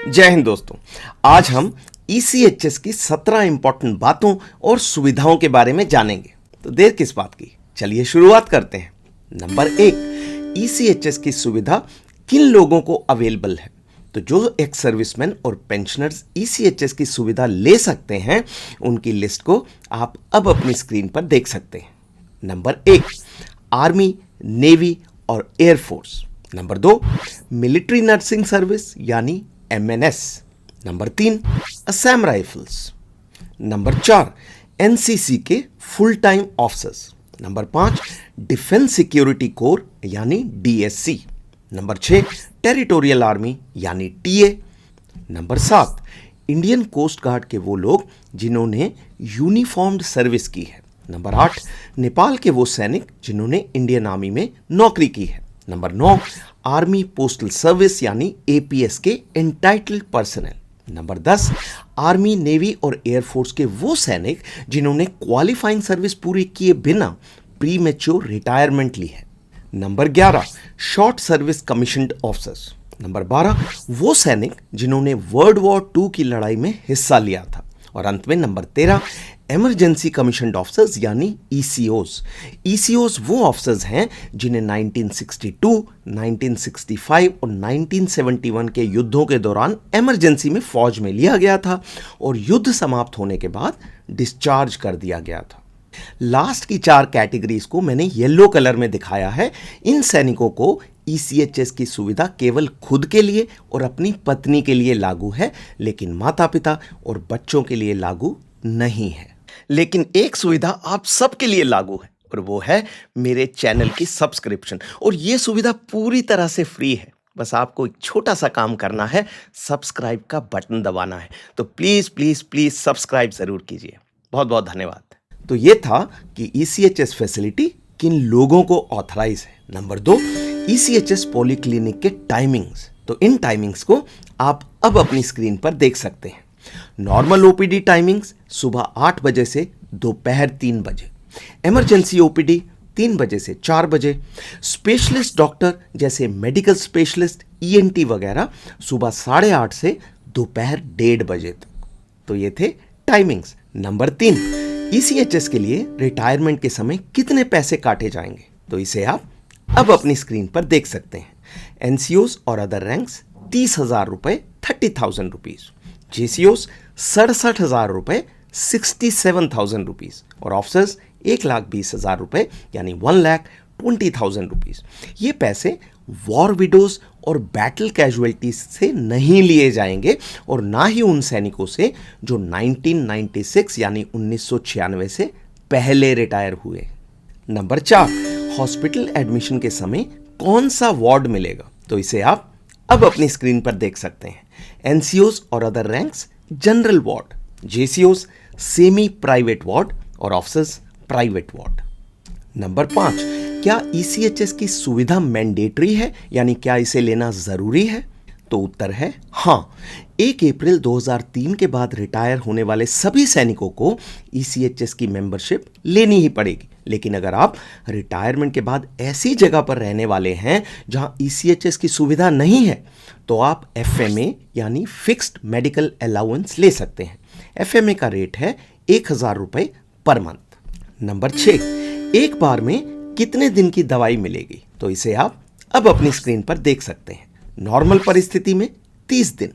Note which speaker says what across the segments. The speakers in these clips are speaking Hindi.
Speaker 1: जय हिंद दोस्तों। आज हम ईसीएचएस की 17 इंपॉर्टेंट बातों और सुविधाओं के बारे में जानेंगे। तो देर किस बात की, चलिए शुरुआत करते हैं। नंबर 1, ईसीएचएस की सुविधा किन लोगों को अवेलेबल है। तो जो एक्स सर्विसमैन और पेंशनर्स ईसीएचएस की सुविधा ले सकते हैं, उनकी लिस्ट को आप अब अपनी स्क्रीन पर देख सकते हैं। नंबर 1, आर्मी, नेवी और air force. Number 2, military nursing service यानी MNS. Number 3, Assam rifles. Number 4, NCC के full time officers. Number 5, defence security corps यानी डीएससी। नंबर 6, टेरिटोरियल आर्मी यानी TA. Number 7, Indian coast guard के वो लोग जिन्होंने यूनिफॉर्म्ड सर्विस की है। नंबर 8, नेपाल के वो सैनिक जिन्होंने इंडियन आर्मी में नौकरी की है। नंबर 9, आर्मी पोस्टल सर्विस यानी एपीएस के entitled personal. Number 10, army, navy और एयरफोर्स के वो सैनिक जिन्होंने क्वालिफाइंग सर्विस पूरी किए बिना प्री मैच्योर रिटायरमेंट ली है। Number 11, short service commissioned officers. Number 12, वो सैनिक जिन्होंने वर्ल्ड वॉर 2 की लड़ाई में हिस्सा लिया था। और अंत में नंबर 13, इमरजेंसी कमीशन्ड ऑफिसर्स यानी ईसीओस। ईसीओस वो ऑफिसर्स हैं जिन्हें 1962, 1965 और 1971 के युद्धों के दौरान इमरजेंसी में फौज में लिया गया था और युद्ध समाप्त होने के बाद डिस्चार्ज कर दिया गया था। लास्ट की 4 कैटेगरीज को मैंने येलो कलर में दिखाया है। इन सैनिकों को ईसीएचएस की सुविधा केवल खुद के लिए और अपनी पत्नी के लिए लागू है, लेकिन माता पिता और बच्चों के लिए लागू नहीं है। लेकिन एक सुविधा आप सबके लिए लागू है और वो है मेरे चैनल की सब्सक्रिप्शन। और ये सुविधा पूरी तरह से फ्री है। बस आपको एक छोटा सा काम करना है, सब्सक्राइब का बटन दबाना है। तो प्लीज प्लीज प्लीज सब्सक्राइब जरूर कीजिए। बहुत बहुत धन्यवाद। तो ये था कि ईसीएचएस फैसिलिटी किन लोगों को ऑथराइज है। नंबर 2, ईसीएचएस पॉलीक्लिनिक के टाइमिंग्स। तो इन टाइमिंग्स को आप अब अपनी स्क्रीन पर देख सकते हैं। नॉर्मल ओपीडी टाइमिंग्स सुबह 8 बजे से दोपहर 3 बजे। इमरजेंसी ओपीडी 3 बजे से 4 बजे। स्पेशलिस्ट डॉक्टर जैसे मेडिकल स्पेशलिस्ट, ईएनटी वगैरह सुबह 8:30 से दोपहर 1:30 बजे तक। तो ये थे टाइमिंग्स। नंबर 3, ईसीएचएस के लिए रिटायरमेंट के समय कितने पैसे काटे जाएंगे। तो इसे आप अब अपनी स्क्रीन पर देख सकते हैं। एनसीओस और अदर रैंक्स 30,000 रुपए 30,000 रुपीज। जेसीओस 67,000 रुपए 67,000 रुपीज और ऑफिसर्स 1,20,000 रुपए यानी 1,20,000 रुपीज। ये पैसे वॉर विडोज और बैटल कैजुअलिटीज से नहीं लिए जाएंगे और ना ही उन सैनिकों से जो 1996 यानी 1996 से पहले रिटायर हुए। नंबर 4, हॉस्पिटल एडमिशन के समय कौन सा वार्ड मिलेगा। तो इसे आप अब अपनी स्क्रीन पर देख सकते हैं। एनसीओस और अदर रैंक्स जनरल वार्ड, जेसीओस सेमी प्राइवेट वार्ड और ऑफिसर्स प्राइवेट वार्ड। नंबर 5, क्या ईसीएचएस की सुविधा मैंडेटरी है यानी क्या इसे लेना जरूरी है। तो उत्तर है हाँ। 1 अप्रैल 2003 के बाद रिटायर होने वाले सभी सैनिकों को ईसीएचएस की मेंबरशिप लेनी ही पड़ेगी। लेकिन अगर आप रिटायरमेंट के बाद ऐसी जगह पर रहने वाले हैं जहां ईसीएचएस की सुविधा नहीं है, तो आप एफएमए यानी फिक्स्ड मेडिकल अलाउंस ले सकते हैं। एफएमए का रेट है 1,000 रुपए पर मंथ। नंबर 6, एक बार में कितने दिन की दवाई मिलेगी। तो इसे आप अब अपनी स्क्रीन पर देख सकते हैं। नॉर्मल परिस्थिति में 30 दिन,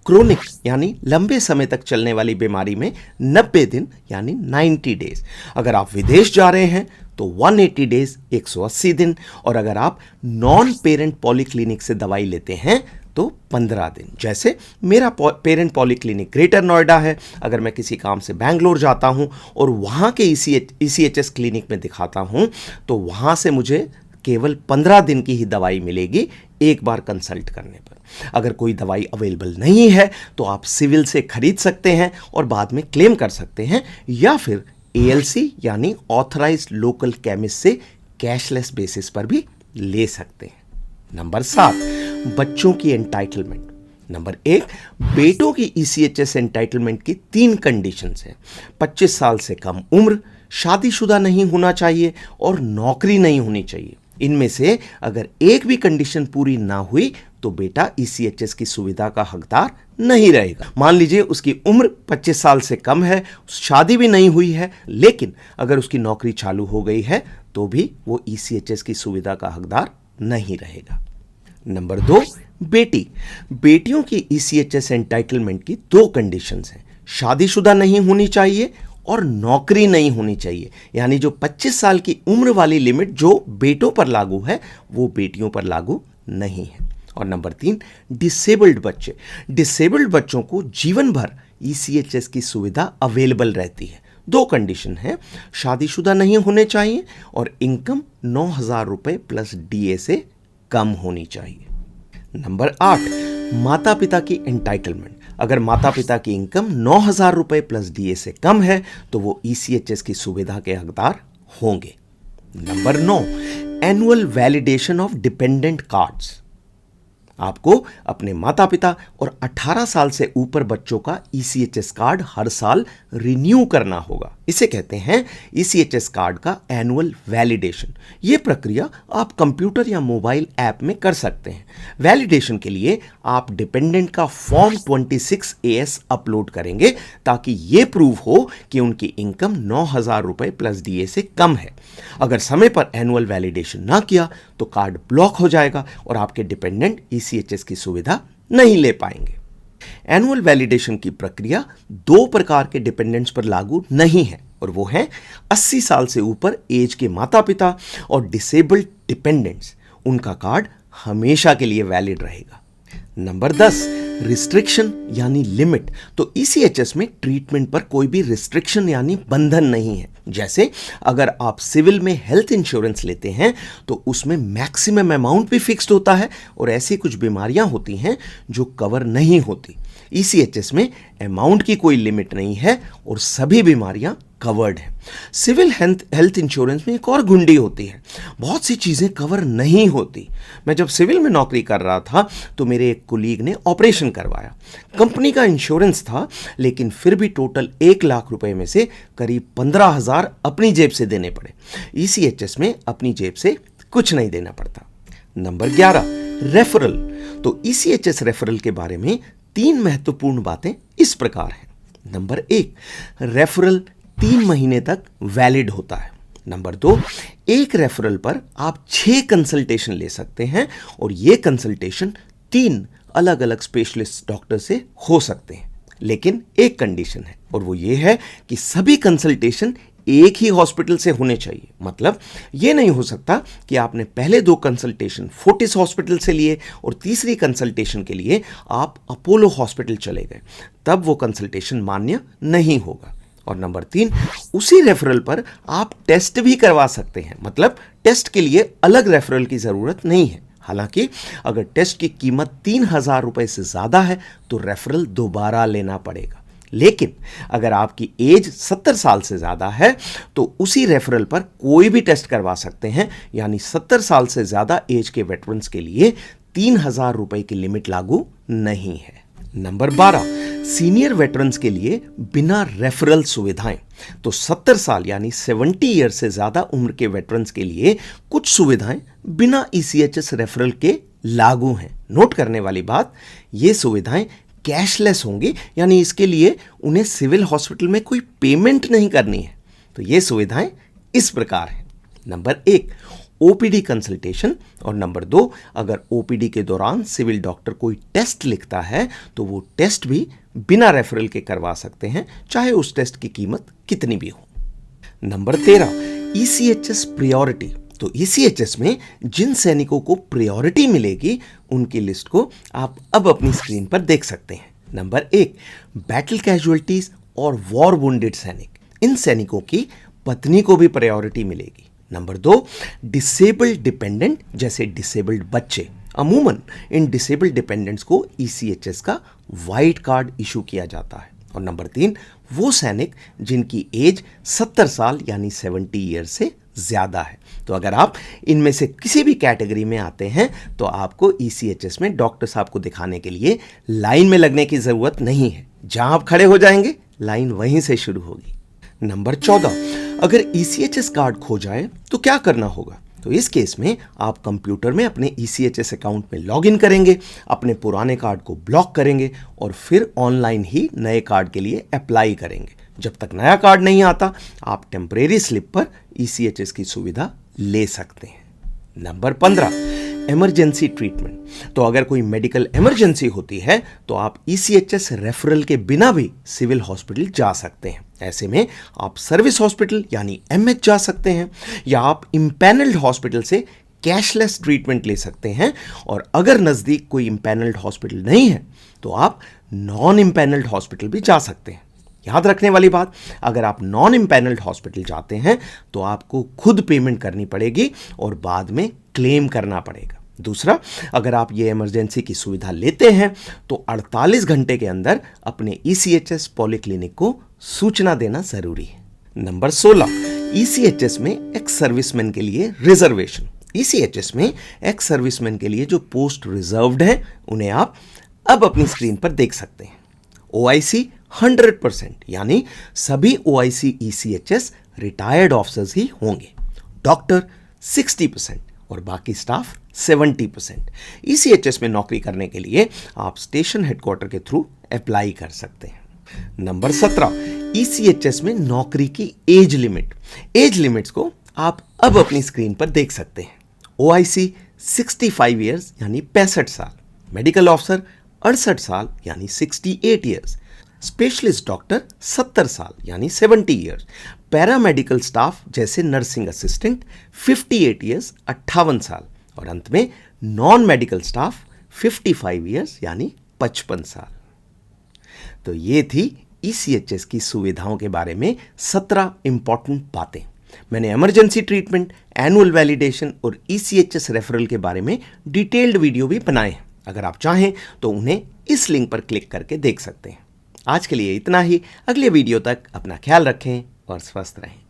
Speaker 1: क्रोनिक यानी लंबे समय तक चलने वाली बीमारी में 90 दिन यानी 90 डेज। अगर आप विदेश जा रहे हैं तो 180 डेज 180 दिन। और अगर आप नॉन पेरेंट पॉलीक्लिनिक से दवाई लेते हैं तो 15 दिन। जैसे मेरा पेरेंट पॉलीक्लिनिक ग्रेटर नोएडा है। अगर मैं किसी काम से बैंगलोर जाता हूं और वहां के ईसीएचएस क्लिनिक में दिखाता हूं तो वहां से मुझे केवल 15 दिन की ही दवाई मिलेगी एक बार कंसल्ट करने पर। अगर कोई दवाई अवेलेबल नहीं है तो आप सिविल से खरीद सकते हैं और बाद में क्लेम कर सकते हैं, या फिर एएलसी यानी ऑथराइज्ड लोकल केमिस्ट से कैशलेस बेसिस पर भी ले सकते हैं। नंबर 7, बच्चों की एंटाइटलमेंट। नंबर 1, बेटों की ईसीएचएस एंटाइटलमेंट की 3 कंडीशंस हैं। 25 साल से कम उम्र, शादीशुदा नहीं होना चाहिए और नौकरी नहीं होनी चाहिए। इनमें से अगर एक भी कंडीशन पूरी ना हुई तो बेटा ईसीएचएस की सुविधा का हकदार नहीं रहेगा। मान लीजिए उसकी उम्र 25 साल से कम है, शादी भी नहीं हुई है, लेकिन अगर उसकी नौकरी चालू हो गई है तो भी वो ईसीएचएस की सुविधा का हकदार नहीं रहेगा। नंबर 2, बेटियों की ईसीएचएस एंटाइटलमेंट की 2 कंडीशंस हैं। शादीशुदा नहीं होनी चाहिए और नौकरी नहीं होनी चाहिए, यानी जो 25 साल की उम्र वाली लिमिट जो बेटों पर लागू है वो बेटियों पर लागू नहीं है। और नंबर 3, डिसेबल्ड बच्चों को जीवन भर ईसीएचएस की सुविधा अवेलेबल रहती है। 2 कंडीशन है, शादीशुदा नहीं होने चाहिए और इनकम 9,000 रुपए प्लस डीए से कम होनी चाहिए। नंबर 8, माता पिता की एंटाइटलमेंट। अगर माता पिता की इनकम 9,000 रुपए प्लस डीए से कम है तो वो ईसीएचएस की सुविधा के हकदार होंगे। Number 9, annual validation of dependent cards. आपको अपने माता पिता और 18 साल से ऊपर बच्चों का ईसीएचएस कार्ड हर साल रिन्यू करना होगा। इसे कहते हैं ईसीएचएस कार्ड का एनुअल वैलिडेशन। यह प्रक्रिया आप कंप्यूटर या मोबाइल ऐप में कर सकते हैं। वैलिडेशन के लिए आप डिपेंडेंट का फॉर्म 26AS अपलोड करेंगे ताकि यह प्रूव हो कि उनकी इनकम 9,000 रुपए प्लस डीए से कम है। अगर समय पर एनुअल वैलिडेशन ना किया तो कार्ड ब्लॉक हो जाएगा और आपके डिपेंडेंट ईसीएचएस की सुविधा नहीं ले पाएंगे। एनुअल वैलिडेशन की प्रक्रिया 2 प्रकार के डिपेंडेंट्स पर लागू नहीं है और वो है 80 साल से ऊपर एज के माता पिता और डिसेबल्ड डिपेंडेंट्स। उनका कार्ड हमेशा के लिए वैलिड रहेगा। नंबर 10, रिस्ट्रिक्शन यानी लिमिट। तो ईसीएचएस में ट्रीटमेंट पर कोई भी रिस्ट्रिक्शन यानी बंधन नहीं है। जैसे अगर आप सिविल में हेल्थ इंश्योरेंस लेते हैं तो उसमें मैक्सिमम अमाउंट भी फिक्स्ड होता है और ऐसी कुछ बीमारियां होती हैं जो कवर नहीं होती। ईसीएचएस में अमाउंट की कोई लिमिट नहीं है और सभी बीमारियां कवर्ड है। सिविल हेल्थ इंश्योरेंस में एक और घुंडी होती है, बहुत सी चीज़ें कवर नहीं होती। मैं जब सिविल में नौकरी कर रहा था तो मेरे एक कुलीग ने ऑपरेशन करवाया। कंपनी का इंश्योरेंस था लेकिन फिर भी टोटल 1 लाख रुपए में से करीब 15,000 अपनी जेब से देने पड़े। ईसीएचएस में अपनी जेब से कुछ नहीं देना पड़ता। Number 11, referral. तो ईसीएचएस रेफरल के बारे में 3 महत्वपूर्ण बातें इस प्रकार हैं। नंबर 1, रेफरल 3 महीने तक वैलिड होता है। नंबर 2, एक रेफरल पर आप 6 कंसल्टेशन ले सकते हैं और ये कंसल्टेशन 3 अलग अलग स्पेशलिस्ट डॉक्टर से हो सकते हैं, लेकिन एक कंडीशन है और वो ये है कि सभी कंसल्टेशन एक ही हॉस्पिटल से होने चाहिए। मतलब ये नहीं हो सकता कि आपने पहले 2 कंसल्टेशन फोर्टिस हॉस्पिटल से लिए और तीसरी कंसल्टेशन के लिए आप अपोलो हॉस्पिटल चले गए, तब वो कंसल्टेशन मान्य नहीं होगा। और नंबर 3, उसी रेफरल पर आप टेस्ट भी करवा सकते हैं। मतलब टेस्ट के लिए अलग रेफरल की ज़रूरत नहीं है। हालांकि अगर टेस्ट की कीमत 3,000 रुपए से ज़्यादा है तो रेफरल दोबारा लेना पड़ेगा। लेकिन अगर आपकी एज 70 साल से ज़्यादा है तो उसी रेफरल पर कोई भी टेस्ट करवा सकते हैं, यानी 70 साल से ज़्यादा एज के वेटरन्स के लिए 3,000 रुपए की लिमिट लागू नहीं है। नंबर 12, सीनियर वेटरन्स के लिए बिना रेफरल सुविधाएं। तो 70 साल यानी 70 ईयर से ज़्यादा उम्र के वेटरन्स के लिए कुछ सुविधाएं बिना ईसीएचएस रेफरल के लागू हैं। नोट करने वाली बात, ये सुविधाएं कैशलेस होंगी, यानी इसके लिए उन्हें सिविल हॉस्पिटल में कोई पेमेंट नहीं करनी है। तो ये सुविधाएं इस प्रकार हैं। नंबर 1, ओपीडी कंसल्टेशन और नंबर 2, अगर ओपीडी के दौरान सिविल डॉक्टर कोई टेस्ट लिखता है तो वो टेस्ट भी बिना रेफरल के करवा सकते हैं, चाहे उस टेस्ट की कीमत कितनी भी हो। Number 13, ECHS priority. तो ईसीएचएस में जिन सैनिकों को प्रायोरिटी मिलेगी उनकी लिस्ट को आप अब अपनी स्क्रीन पर देख सकते हैं। नंबर 1, बैटल कैजुअल्टीज और वॉर वुंडेड सैनिक। इन सैनिकों की पत्नी को भी प्रायोरिटी मिलेगी। नंबर 2, डिसेबल्ड डिपेंडेंट जैसे डिसेबल्ड बच्चे। अमूमन इन डिसेबल्ड डिपेंडेंट्स को ईसीएचएस का वाइट कार्ड इशू किया जाता है। और नंबर 3, वो सैनिक जिनकी एज 70 साल यानी 70 ईयर से ज़्यादा है। तो अगर आप इनमें से किसी भी कैटेगरी में आते हैं तो आपको ईसीएचएस में डॉक्टर साहब को दिखाने के लिए लाइन में लगने की ज़रूरत नहीं है। जहां आप खड़े हो जाएंगे लाइन वहीं से शुरू होगी। नंबर 14, अगर ईसीएचएस कार्ड खो जाए तो क्या करना होगा? तो इस केस में आप कंप्यूटर में अपने ECHS अकाउंट में लॉगिन करेंगे, अपने पुराने कार्ड को ब्लॉक करेंगे और फिर ऑनलाइन ही नए कार्ड के लिए अप्लाई करेंगे। जब तक नया कार्ड नहीं आता, आप टेम्परेरी स्लिप पर ECHS की सुविधा ले सकते हैं। Number 15, emergency treatment. तो अगर कोई मेडिकल इमरजेंसी होती है तो आप ECHS रेफरल के बिना भी सिविल हॉस्पिटल जा सकते हैं। ऐसे में आप सर्विस हॉस्पिटल यानी MH जा सकते हैं, या आप इम्पैनल्ड हॉस्पिटल से कैशलेस ट्रीटमेंट ले सकते हैं। और अगर नज़दीक कोई इम्पैनल्ड हॉस्पिटल नहीं है तो आप नॉन इम्पैनल्ड हॉस्पिटल भी जा सकते हैं। याद रखने वाली बात, अगर आप नॉन इम्पैनल्ड हॉस्पिटल जाते हैं तो आपको खुद पेमेंट करनी पड़ेगी और बाद में क्लेम करना पड़ेगा। दूसरा, अगर आप ये इमरजेंसी की सुविधा लेते हैं तो 48 घंटे के अंदर अपने ECHS पॉलीक्लिनिक को सूचना देना जरूरी है। नंबर 16, ECHS में एक्स सर्विसमैन के लिए रिजर्वेशन। ECHS में एक्स सर्विसमैन के लिए जो पोस्ट रिजर्व्ड हैं उन्हें आप अब अपनी स्क्रीन पर देख सकते हैं। OIC 100%, यानी सभी OIC ECHS रिटायर्ड ऑफिसर्स ही होंगे। डॉक्टर 60% और बाकी स्टाफ 70%। ECHS में नौकरी करने के लिए आप स्टेशन हेडक्वार्टर के थ्रू अप्लाई कर सकते हैं। नंबर 17, ECHS में नौकरी की एज लिमिट। एज लिमिट्स को आप अब अपनी स्क्रीन पर देख सकते हैं। OIC 65 ईयर्स यानी 65 साल, मेडिकल ऑफिसर 68 साल यानी 68 ईयर्स, स्पेशलिस्ट डॉक्टर 70 साल यानी 70 ईयर्स, पैरामेडिकल स्टाफ जैसे नर्सिंग असिस्टेंट 58 ईयर्स 58 साल, और अंत में नॉन मेडिकल स्टाफ 55 ईयर्स यानी 55 साल। तो ये थी ECHS की सुविधाओं के बारे में 17 इंपॉर्टेंट बातें। मैंने इमरजेंसी ट्रीटमेंट, एनुअल वैलिडेशन और ECHS रेफरल के बारे में डिटेल्ड वीडियो भी बनाए हैं। अगर आप चाहें तो उन्हें इस लिंक पर क्लिक करके देख सकते हैं। आज के लिए इतना ही। अगले वीडियो तक अपना ख्याल रखें और स्वस्थ रहें।